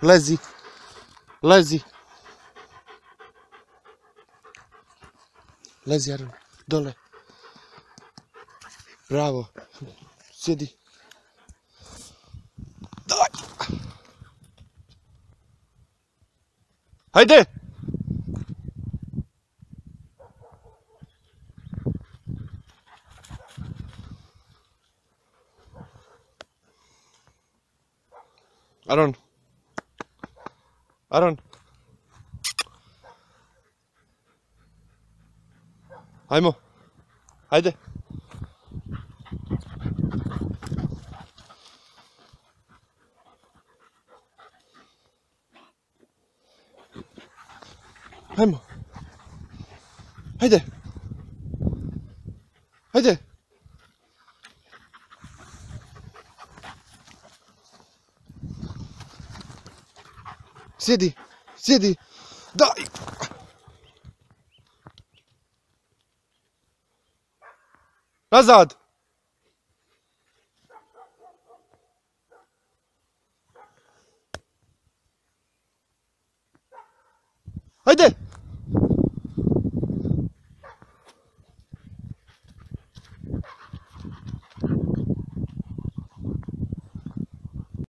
Lezi. Lezi. Lezi, Aron. Dole. Bravo. Sjedi. Daj. Hajde! Aron. Aron. Hajmo. Hajde. Hajmo. Hajde. Hajde. Sjedi. Sjedi. Daj. Nazad.